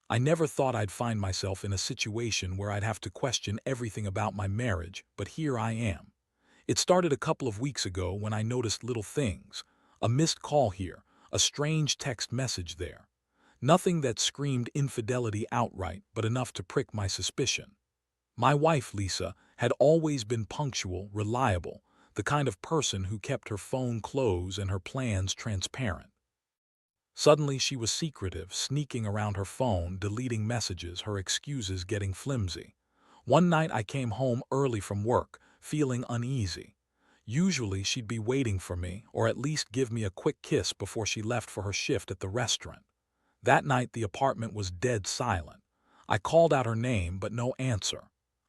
I never thought I'd find myself in a situation where I'd have to question everything about my marriage, but here I am. It started a couple of weeks ago when I noticed little things. A missed call here, a strange text message there. Nothing that screamed infidelity outright, but enough to prick my suspicion. My wife, Lisa, had always been punctual, reliable, the kind of person who kept her phone closed and her plans transparent. Suddenly she was secretive, sneaking around her phone, deleting messages, her excuses getting flimsy. One night I came home early from work, feeling uneasy. Usually she'd be waiting for me, or at least give me a quick kiss before she left for her shift at the restaurant. That night the apartment was dead silent. I called out her name, but no answer.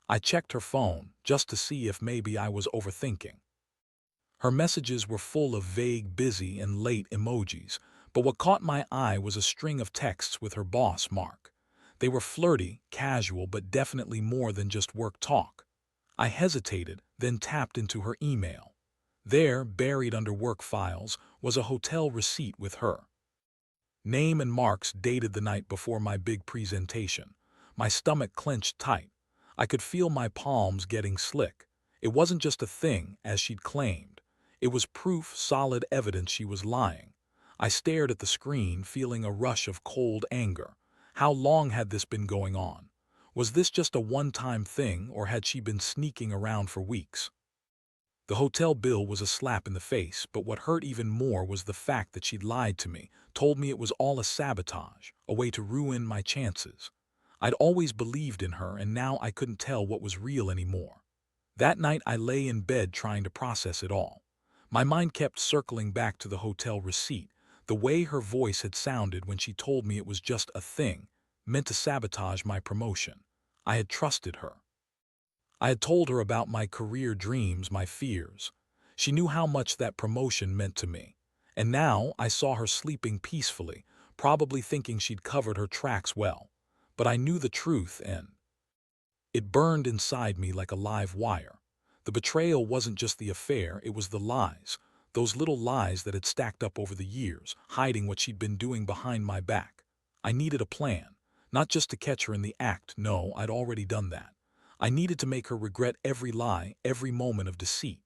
I checked her phone, just to see if maybe I was overthinking. Her messages were full of vague busy and late emojis, but what caught my eye was a string of texts with her boss, Mark. They were flirty, casual, but definitely more than just work talk. I hesitated, then tapped into her email. There, buried under work files, was a hotel receipt with her name and marks dated the night before my big presentation. My stomach clenched tight. I could feel my palms getting slick. It wasn't just a thing, as she'd claimed. It was proof, solid evidence she was lying. I stared at the screen, feeling a rush of cold anger. How long had this been going on? Was this just a one-time thing, or had she been sneaking around for weeks? The hotel bill was a slap in the face, but what hurt even more was the fact that she'd lied to me, told me it was all a sabotage, a way to ruin my chances. I'd always believed in her, and now I couldn't tell what was real anymore. That night I lay in bed trying to process it all. My mind kept circling back to the hotel receipt, the way her voice had sounded when she told me it was just a thing, meant to sabotage my promotion. I had trusted her. I had told her about my career dreams, my fears. She knew how much that promotion meant to me. And now I saw her sleeping peacefully, probably thinking she'd covered her tracks well. But I knew the truth, and it burned inside me like a live wire. The betrayal wasn't just the affair, it was the lies. Those little lies that had stacked up over the years, hiding what she'd been doing behind my back. I needed a plan, not just to catch her in the act, no, I'd already done that. I needed to make her regret every lie, every moment of deceit.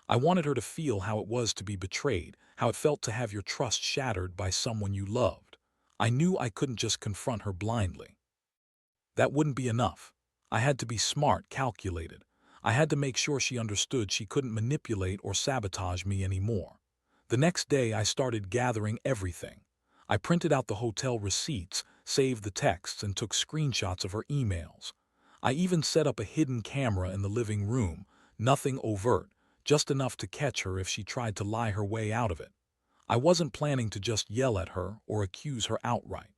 I wanted her to feel how it was to be betrayed, how it felt to have your trust shattered by someone you loved. I knew I couldn't just confront her blindly. That wouldn't be enough. I had to be smart, calculated. I had to make sure she understood she couldn't manipulate or sabotage me anymore. The next day I started gathering everything. I printed out the hotel receipts, saved the texts, and took screenshots of her emails. I even set up a hidden camera in the living room, nothing overt, just enough to catch her if she tried to lie her way out of it. I wasn't planning to just yell at her or accuse her outright.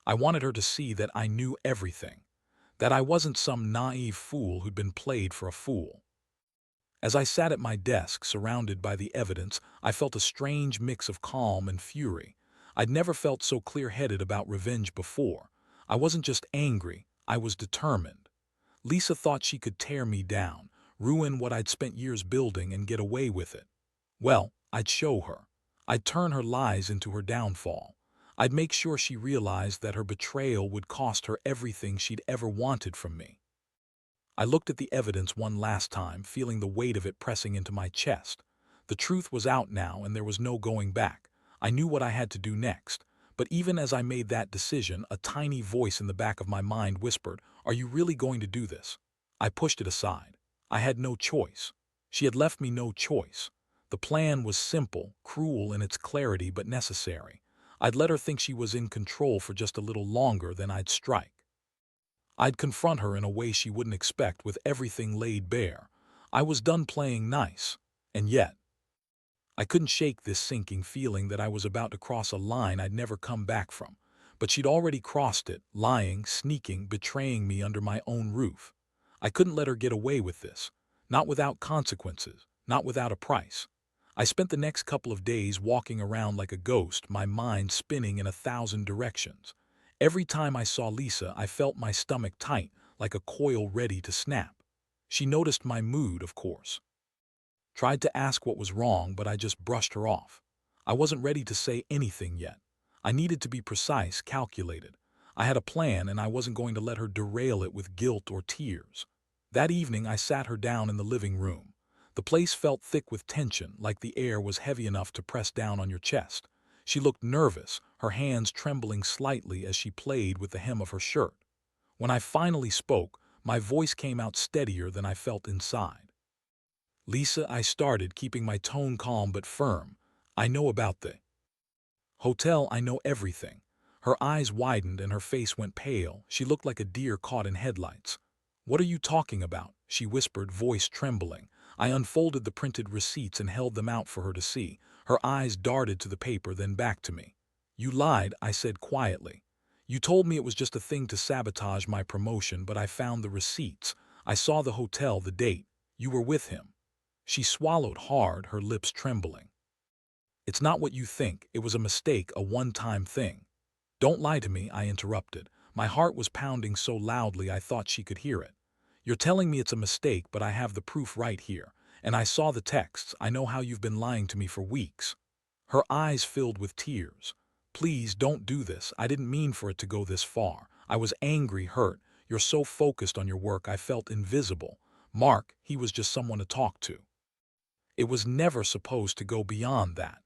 I wanted her to see that I knew everything, that I wasn't some naive fool who'd been played for a fool. As I sat at my desk, surrounded by the evidence, I felt a strange mix of calm and fury. I'd never felt so clear-headed about revenge before. I wasn't just angry, I was determined. Lisa thought she could tear me down, ruin what I'd spent years building, and get away with it. Well, I'd show her. I'd turn her lies into her downfall. I'd make sure she realized that her betrayal would cost her everything she'd ever wanted from me. I looked at the evidence one last time, feeling the weight of it pressing into my chest. The truth was out now, and there was no going back. I knew what I had to do next. But even as I made that decision, a tiny voice in the back of my mind whispered, "Are you really going to do this?" I pushed it aside. I had no choice. She had left me no choice. The plan was simple, cruel in its clarity, but necessary. I'd let her think she was in control for just a little longer, then I'd strike. I'd confront her in a way she wouldn't expect, with everything laid bare. I was done playing nice. And yet, I couldn't shake this sinking feeling that I was about to cross a line I'd never come back from. But she'd already crossed it, lying, sneaking, betraying me under my own roof. I couldn't let her get away with this. Not without consequences, not without a price. I spent the next couple of days walking around like a ghost, my mind spinning in 1,000 directions. Every time I saw Lisa, I felt my stomach tight, like a coil ready to snap. She noticed my mood, of course. Tried to ask what was wrong, but I just brushed her off. I wasn't ready to say anything yet. I needed to be precise, calculated. I had a plan and I wasn't going to let her derail it with guilt or tears. That evening I sat her down in the living room. The place felt thick with tension, like the air was heavy enough to press down on your chest. She looked nervous, her hands trembling slightly as she played with the hem of her shirt. When I finally spoke, my voice came out steadier than I felt inside. "Lisa," I started, keeping my tone calm but firm. "I know about the hotel, I know everything." Her eyes widened and her face went pale. She looked like a deer caught in headlights. "What are you talking about?" she whispered, voice trembling. I unfolded the printed receipts and held them out for her to see. Her eyes darted to the paper, then back to me. "You lied," I said quietly. "You told me it was just a thing to sabotage my promotion, but I found the receipts. I saw the hotel, the date. You were with him." She swallowed hard, her lips trembling. "It's not what you think. It was a mistake, a one-time thing." "Don't lie to me," I interrupted. My heart was pounding so loudly I thought she could hear it. "You're telling me it's a mistake, but I have the proof right here. And I saw the texts. I know how you've been lying to me for weeks." Her eyes filled with tears. "Please don't do this. I didn't mean for it to go this far. I was angry, hurt. You're so focused on your work I felt invisible. Mark, he was just someone to talk to. It was never supposed to go beyond that."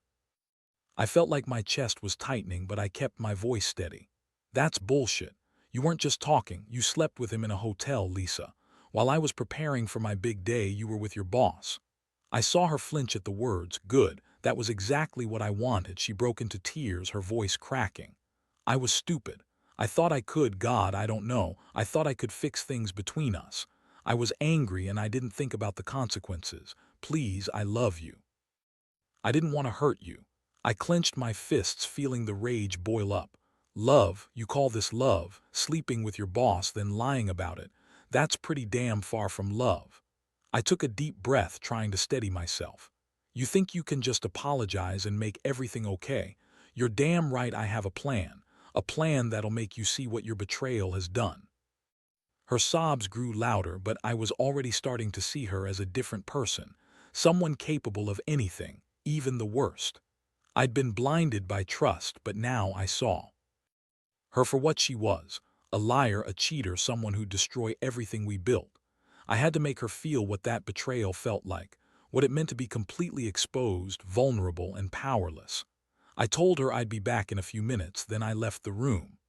I felt like my chest was tightening, but I kept my voice steady. "That's bullshit. You weren't just talking. You slept with him in a hotel, Lisa. While I was preparing for my big day, you were with your boss." I saw her flinch at the words. "Good. That was exactly what I wanted." She broke into tears, her voice cracking. "I was stupid. I thought I could, God, I don't know. I thought I could fix things between us. I was angry and I didn't think about the consequences. Please, I love you. I didn't want to hurt you." I clenched my fists, feeling the rage boil up. "Love? You call this love? Sleeping with your boss, then lying about it? That's pretty damn far from love." I took a deep breath, trying to steady myself. "You think you can just apologize and make everything okay? You're damn right I have a plan. A plan that'll make you see what your betrayal has done." Her sobs grew louder, but I was already starting to see her as a different person. Someone capable of anything, even the worst. I'd been blinded by trust, but now I saw her for what she was: a liar, a cheater, someone who'd destroy everything we built. I had to make her feel what that betrayal felt like, what it meant to be completely exposed, vulnerable, and powerless. I told her I'd be back in a few minutes, then I left the room.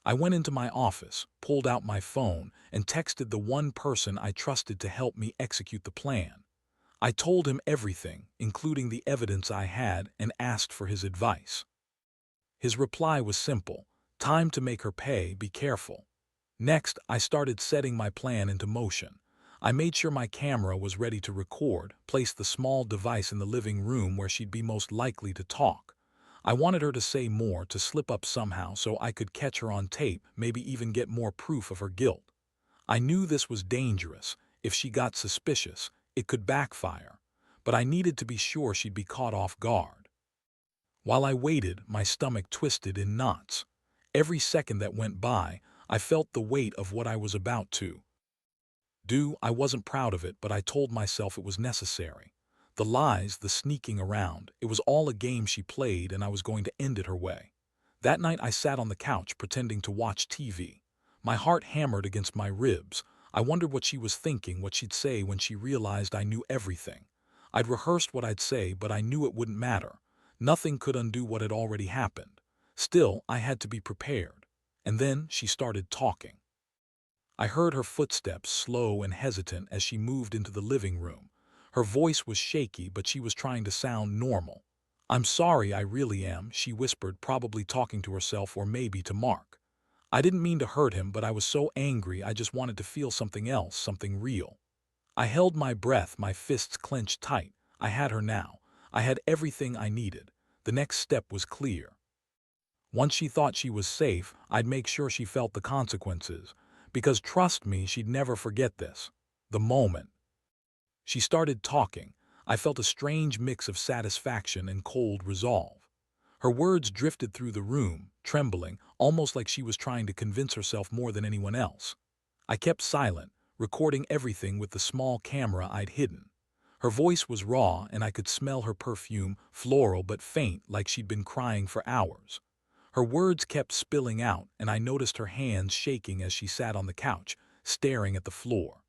I went into my office, pulled out my phone, and texted the one person I trusted to help me execute the plan. I told him everything, including the evidence I had, and asked for his advice. His reply was simple: "Time to make her pay, be careful." Next, I started setting my plan into motion. I made sure my camera was ready to record, placed the small device in the living room where she'd be most likely to talk. I wanted her to say more, to slip up somehow so I could catch her on tape, maybe even get more proof of her guilt. I knew this was dangerous. If she got suspicious, it could backfire. But I needed to be sure she'd be caught off guard. While I waited, my stomach twisted in knots. Every second that went by, I felt the weight of what I was about to do. I wasn't proud of it, but I told myself it was necessary. The lies, the sneaking around, it was all a game she played, and I was going to end it her way. That night I sat on the couch pretending to watch TV. My heart hammered against my ribs. I wondered what she was thinking, what she'd say when she realized I knew everything. I'd rehearsed what I'd say, but I knew it wouldn't matter. Nothing could undo what had already happened. Still, I had to be prepared. And then she started talking. I heard her footsteps, slow and hesitant, as she moved into the living room. Her voice was shaky, but she was trying to sound normal. "I'm sorry, I really am," she whispered, probably talking to herself or maybe to Mark. "I didn't mean to hurt him, but I was so angry I just wanted to feel something else, something real." I held my breath, my fists clenched tight. I had her now. I had everything I needed. The next step was clear. Once she thought she was safe, I'd make sure she felt the consequences. Because trust me, she'd never forget this. The moment she started talking, I felt a strange mix of satisfaction and cold resolve. Her words drifted through the room, trembling, almost like she was trying to convince herself more than anyone else. I kept silent, recording everything with the small camera I'd hidden. Her voice was raw, and I could smell her perfume, floral but faint, like she'd been crying for hours. Her words kept spilling out, and I noticed her hands shaking as she sat on the couch, staring at the floor.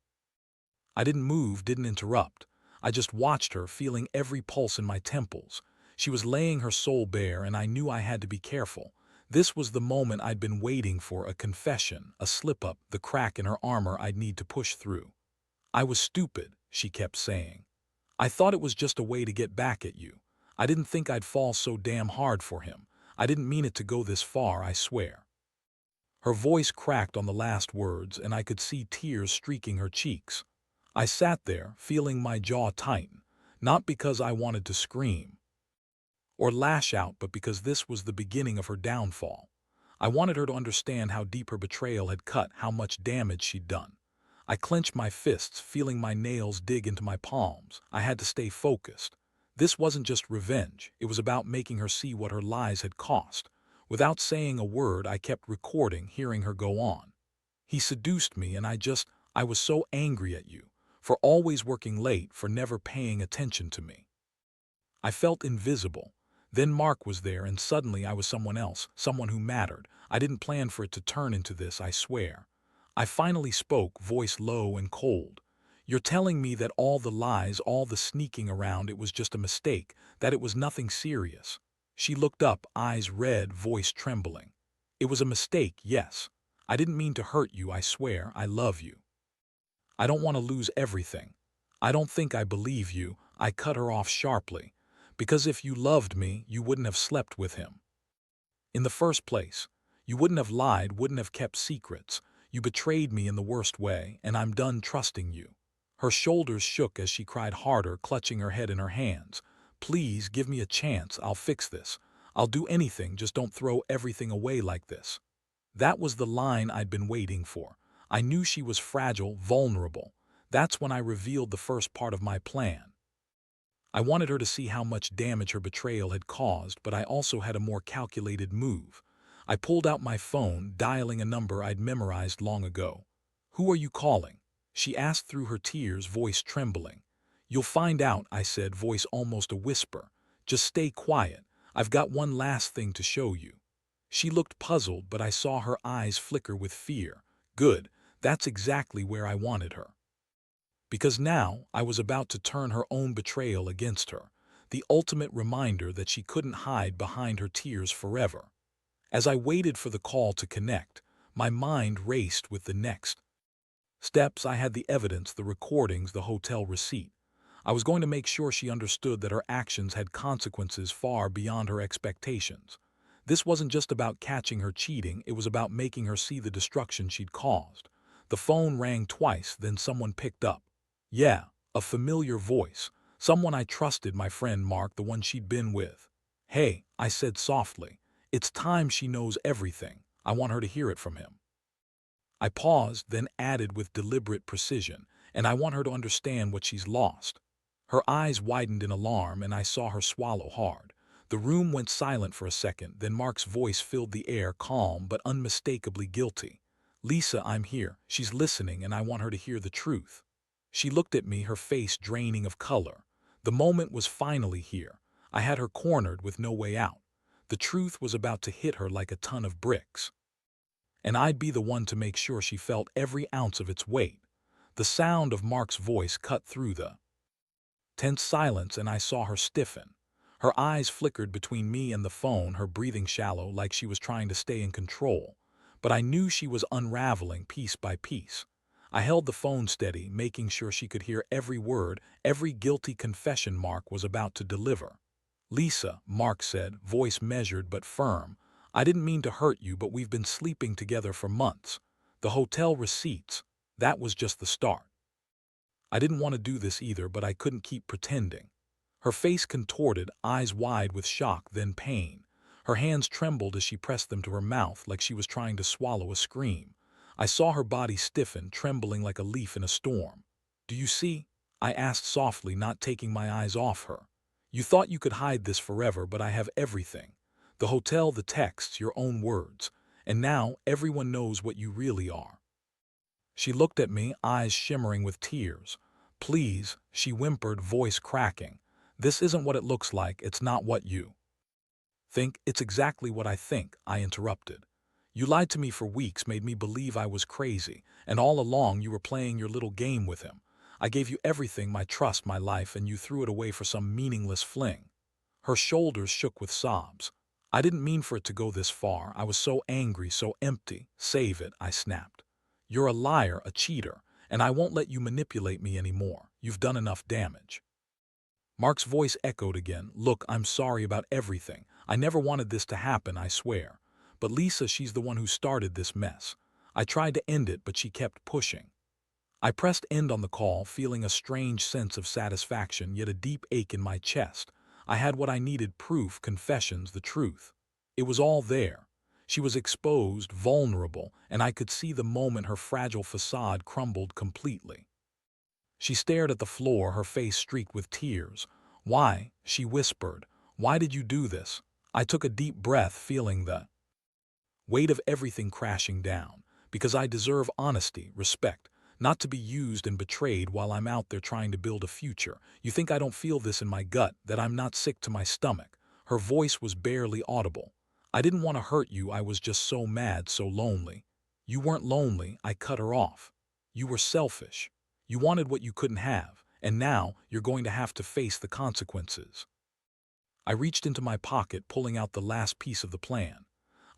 I didn't move, didn't interrupt. I just watched her, feeling every pulse in my temples. She was laying her soul bare, and I knew I had to be careful. This was the moment I'd been waiting for, a confession, a slip-up, the crack in her armor I'd need to push through. "I was stupid," she kept saying. "I thought it was just a way to get back at you. I didn't think I'd fall so damn hard for him. I didn't mean it to go this far, I swear." Her voice cracked on the last words, and I could see tears streaking her cheeks. I sat there, feeling my jaw tighten, not because I wanted to scream or lash out, but because this was the beginning of her downfall. I wanted her to understand how deep her betrayal had cut, how much damage she'd done. I clenched my fists, feeling my nails dig into my palms. I had to stay focused. This wasn't just revenge, it was about making her see what her lies had cost. Without saying a word, I kept recording, hearing her go on. "He seduced me, and I was so angry at you, for always working late, for never paying attention to me. I felt invisible. Then Mark was there, and suddenly I was someone else, someone who mattered. I didn't plan for it to turn into this, I swear." I finally spoke, voice low and cold. "You're telling me that all the lies, all the sneaking around, it was just a mistake, that it was nothing serious?" She looked up, eyes red, voice trembling. "It was a mistake, yes. I didn't mean to hurt you, I swear. I love you. I don't want to lose everything. I don't think I believe you." I cut her off sharply. "Because if you loved me, you wouldn't have slept with him in the first place. You wouldn't have lied, wouldn't have kept secrets. You betrayed me in the worst way, and I'm done trusting you." Her shoulders shook as she cried harder, clutching her head in her hands. "Please, give me a chance. I'll fix this. I'll do anything, just don't throw everything away like this." That was the line I'd been waiting for. I knew she was fragile, vulnerable. That's when I revealed the first part of my plan. I wanted her to see how much damage her betrayal had caused, but I also had a more calculated move. I pulled out my phone, dialing a number I'd memorized long ago. "Who are you calling?" she asked through her tears, voice trembling. "You'll find out," I said, voice almost a whisper. "Just stay quiet. I've got one last thing to show you." She looked puzzled, but I saw her eyes flicker with fear. Good, that's exactly where I wanted her. Because now I was about to turn her own betrayal against her, the ultimate reminder that she couldn't hide behind her tears forever. As I waited for the call to connect, my mind raced with the next steps. I had the evidence, the recordings, the hotel receipt. I was going to make sure she understood that her actions had consequences far beyond her expectations. This wasn't just about catching her cheating, it was about making her see the destruction she'd caused. The phone rang twice, then someone picked up. Yeah, a familiar voice. Someone I trusted, my friend Mark, the one she'd been with. "Hey," I said softly. "It's time she knows everything. I want her to hear it from him." I paused, then added with deliberate precision, "And I want her to understand what she's lost." Her eyes widened in alarm, and I saw her swallow hard. The room went silent for a second, then Mark's voice filled the air, calm but unmistakably guilty. "Lisa, I'm here. She's listening, and I want her to hear the truth." She looked at me, her face draining of color. The moment was finally here. I had her cornered with no way out. The truth was about to hit her like a ton of bricks. And I'd be the one to make sure she felt every ounce of its weight. The sound of Mark's voice cut through the tense silence, and I saw her stiffen. Her eyes flickered between me and the phone, her breathing shallow, like she was trying to stay in control. But I knew she was unraveling piece by piece. I held the phone steady, making sure she could hear every word, every guilty confession Mark was about to deliver. "Lisa," Mark said, voice measured but firm, "I didn't mean to hurt you, but we've been sleeping together for months. The hotel receipts, that was just the start. I didn't want to do this either, but I couldn't keep pretending." Her face contorted, eyes wide with shock, then pain. Her hands trembled as she pressed them to her mouth like she was trying to swallow a scream. I saw her body stiffen, trembling like a leaf in a storm. "Do you see?" I asked softly, not taking my eyes off her. "You thought you could hide this forever, but I have everything. The hotel, the texts, your own words. And now everyone knows what you really are." She looked at me, eyes shimmering with tears. "Please," she whimpered, voice cracking. "This isn't what it looks like. It's not what you It's exactly what I think, I interrupted. You lied to me for weeks, made me believe I was crazy, and all along you were playing your little game with him. I gave you everything, my trust, my life, and you threw it away for some meaningless fling. Her shoulders shook with sobs. I didn't mean for it to go this far. I was so angry, so empty. Save it, I snapped. You're a liar, a cheater, and I won't let you manipulate me anymore. You've done enough damage. Mark's voice echoed again. Look, I'm sorry about everything. I never wanted this to happen, I swear. But Lisa, she's the one who started this mess. I tried to end it, but she kept pushing. I pressed end on the call, feeling a strange sense of satisfaction, yet a deep ache in my chest. I had what I needed: proof, confessions, the truth. It was all there. She was exposed, vulnerable, and I could see the moment her fragile facade crumbled completely. She stared at the floor, her face streaked with tears. Why? She whispered. Why did you do this? I took a deep breath, feeling the weight of everything crashing down. Because I deserve honesty, respect, not to be used and betrayed while I'm out there trying to build a future. You think I don't feel this in my gut, that I'm not sick to my stomach? Her voice was barely audible. I didn't want to hurt you, I was just so mad, so lonely. You weren't lonely, I cut her off. You were selfish. You wanted what you couldn't have, and now you're going to have to face the consequences. I reached into my pocket, pulling out the last piece of the plan.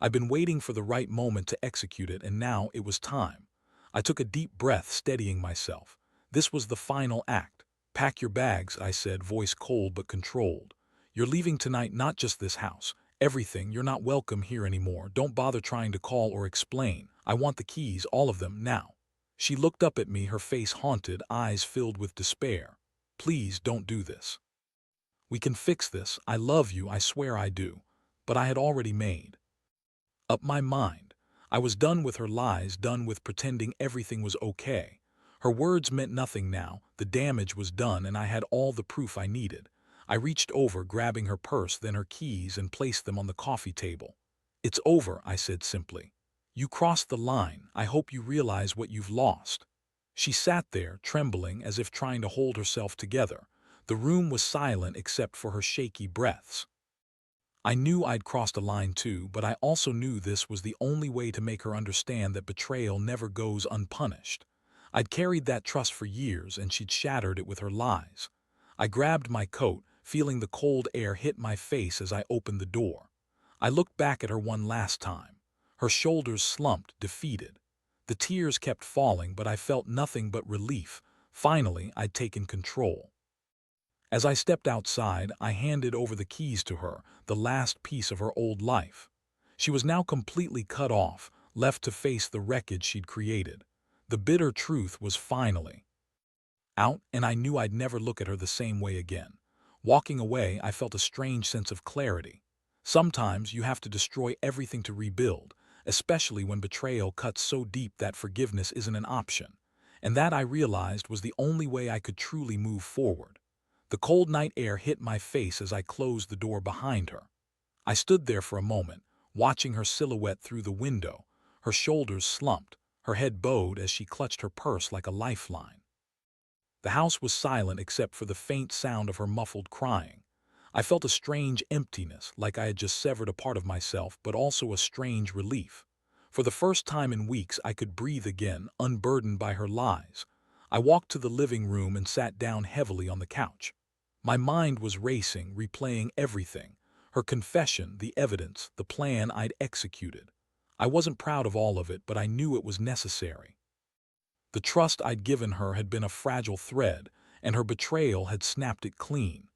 I'd been waiting for the right moment to execute it, and now it was time. I took a deep breath, steadying myself. This was the final act. Pack your bags, I said, voice cold but controlled. You're leaving tonight, not just this house. Everything. You're not welcome here anymore. Don't bother trying to call or explain. I want the keys, all of them, now. She looked up at me, her face haunted, eyes filled with despair. Please don't do this. We can fix this. I love you, I swear I do. But I had already made up my mind. I was done with her lies, done with pretending everything was okay. Her words meant nothing now. The damage was done, and I had all the proof I needed. I reached over, grabbing her purse, then her keys, and placed them on the coffee table. It's over, I said simply. You crossed the line. I hope you realize what you've lost. She sat there, trembling, as if trying to hold herself together. The room was silent except for her shaky breaths. I knew I'd crossed a line too, but I also knew this was the only way to make her understand that betrayal never goes unpunished. I'd carried that trust for years, and she'd shattered it with her lies. I grabbed my coat, feeling the cold air hit my face as I opened the door. I looked back at her one last time. Her shoulders slumped, defeated. The tears kept falling, but I felt nothing but relief. Finally, I'd taken control. As I stepped outside, I handed over the keys to her, the last piece of her old life. She was now completely cut off, left to face the wreckage she'd created. The bitter truth was finally out, and I knew I'd never look at her the same way again. Walking away, I felt a strange sense of clarity. Sometimes you have to destroy everything to rebuild, especially when betrayal cuts so deep that forgiveness isn't an option. And that, I realized, was the only way I could truly move forward. The cold night air hit my face as I closed the door behind her. I stood there for a moment, watching her silhouette through the window. Her shoulders slumped, her head bowed as she clutched her purse like a lifeline. The house was silent except for the faint sound of her muffled crying. I felt a strange emptiness, like I had just severed a part of myself, but also a strange relief. For the first time in weeks, I could breathe again, unburdened by her lies. I walked to the living room and sat down heavily on the couch. My mind was racing, replaying everything: her confession, the evidence, the plan I'd executed. I wasn't proud of all of it, but I knew it was necessary. The trust I'd given her had been a fragile thread, and her betrayal had snapped it clean.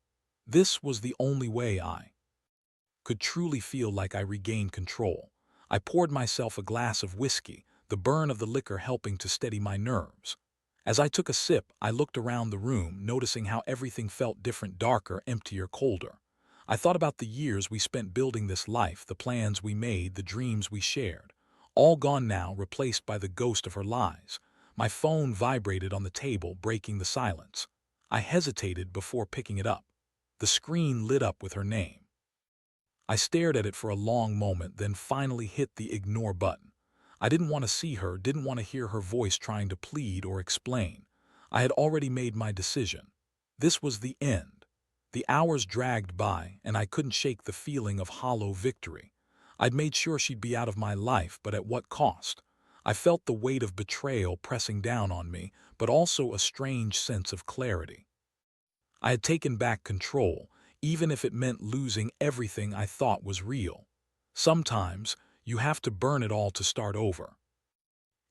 This was the only way I could truly feel like I regained control. I poured myself a glass of whiskey, the burn of the liquor helping to steady my nerves. As I took a sip, I looked around the room, noticing how everything felt different: darker, emptier, colder. I thought about the years we spent building this life, the plans we made, the dreams we shared. All gone now, replaced by the ghost of her lies. My phone vibrated on the table, breaking the silence. I hesitated before picking it up. The screen lit up with her name. I stared at it for a long moment, then finally hit the ignore button. I didn't want to see her, didn't want to hear her voice trying to plead or explain. I had already made my decision. This was the end. The hours dragged by, and I couldn't shake the feeling of hollow victory. I'd made sure she'd be out of my life, but at what cost? I felt the weight of betrayal pressing down on me, but also a strange sense of clarity. I had taken back control, even if it meant losing everything I thought was real. Sometimes, you have to burn it all to start over.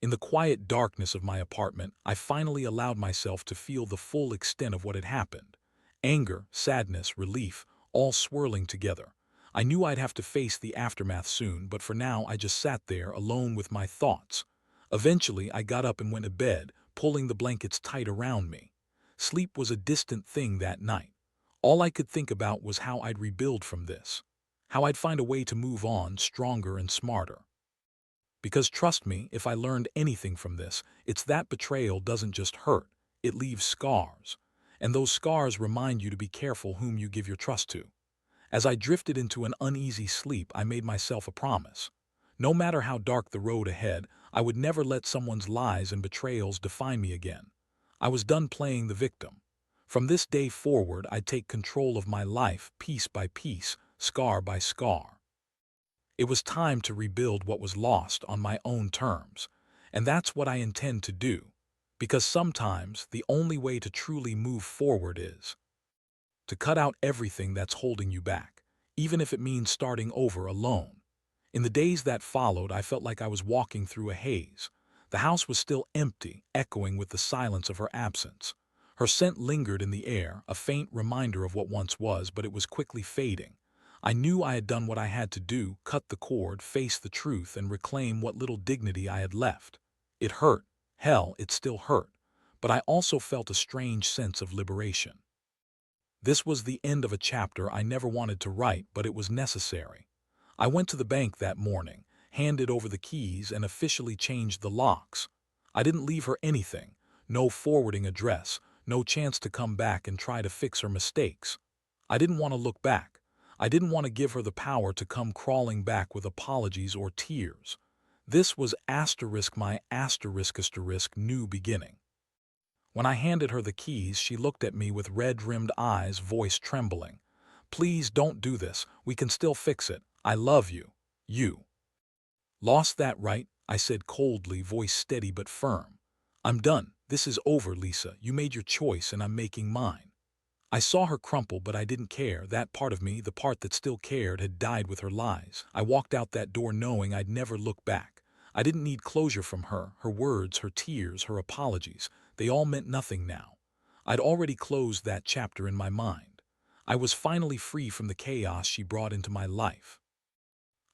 In the quiet darkness of my apartment, I finally allowed myself to feel the full extent of what had happened. Anger, sadness, relief, all swirling together. I knew I'd have to face the aftermath soon, but for now I just sat there alone with my thoughts. Eventually, I got up and went to bed, pulling the blankets tight around me. Sleep was a distant thing that night. All I could think about was how I'd rebuild from this. How I'd find a way to move on stronger and smarter. Because trust me, if I learned anything from this, it's that betrayal doesn't just hurt, it leaves scars. And those scars remind you to be careful whom you give your trust to. As I drifted into an uneasy sleep, I made myself a promise. No matter how dark the road ahead, I would never let someone's lies and betrayals define me again. I was done playing the victim. From this day forward, I'd take control of my life, piece by piece, scar by scar. It was time to rebuild what was lost on my own terms. And that's what I intend to do. Because sometimes the only way to truly move forward is to cut out everything that's holding you back, even if it means starting over alone. In the days that followed, I felt like I was walking through a haze. The house was still empty, echoing with the silence of her absence. Her scent lingered in the air, a faint reminder of what once was, but it was quickly fading. I knew I had done what I had to do, cut the cord, face the truth, and reclaim what little dignity I had left. It hurt. Hell, it still hurt. But I also felt a strange sense of liberation. This was the end of a chapter I never wanted to write, but it was necessary. I went to the bank that morning, handed over the keys, and officially changed the locks. I didn't leave her anything, no forwarding address, no chance to come back and try to fix her mistakes. I didn't want to look back. I didn't want to give her the power to come crawling back with apologies or tears. This was my new beginning. When I handed her the keys, she looked at me with red-rimmed eyes, voice trembling. "Please don't do this. We can still fix it. I love you. You." "Lost that right?" I said coldly, voice steady but firm. "I'm done. This is over, Lisa. You made your choice and I'm making mine." I saw her crumple, but I didn't care. That part of me, the part that still cared, had died with her lies. I walked out that door knowing I'd never look back. I didn't need closure from her. Her words, her tears, her apologies, they all meant nothing now. I'd already closed that chapter in my mind. I was finally free from the chaos she brought into my life.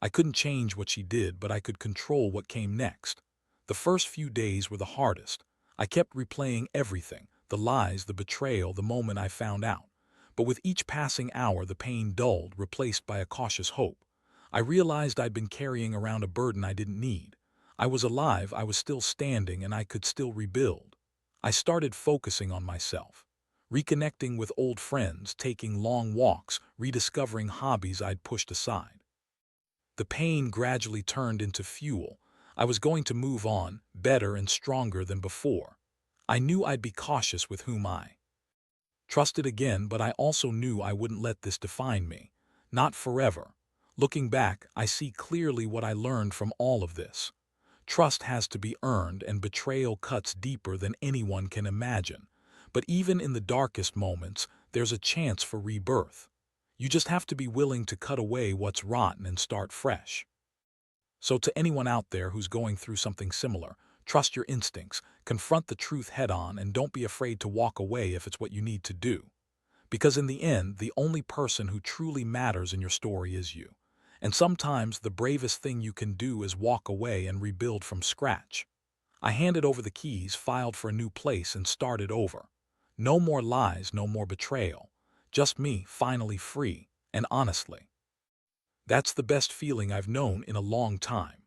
I couldn't change what she did, but I could control what came next. The first few days were the hardest. I kept replaying everything, the lies, the betrayal, the moment I found out. But with each passing hour, the pain dulled, replaced by a cautious hope. I realized I'd been carrying around a burden I didn't need. I was alive, I was still standing, and I could still rebuild. I started focusing on myself, reconnecting with old friends, taking long walks, rediscovering hobbies I'd pushed aside. The pain gradually turned into fuel. I was going to move on, better and stronger than before. I knew I'd be cautious with whom I trusted again, but I also knew I wouldn't let this define me. Not forever. Looking back, I see clearly what I learned from all of this. Trust has to be earned, and betrayal cuts deeper than anyone can imagine. But even in the darkest moments, there's a chance for rebirth. You just have to be willing to cut away what's rotten and start fresh. So to anyone out there who's going through something similar, trust your instincts, confront the truth head-on, and don't be afraid to walk away if it's what you need to do. Because in the end, the only person who truly matters in your story is you. And sometimes the bravest thing you can do is walk away and rebuild from scratch. I handed over the keys, filed for a new place, and started over. No more lies, no more betrayal. Just me, finally free, and honestly, that's the best feeling I've known in a long time.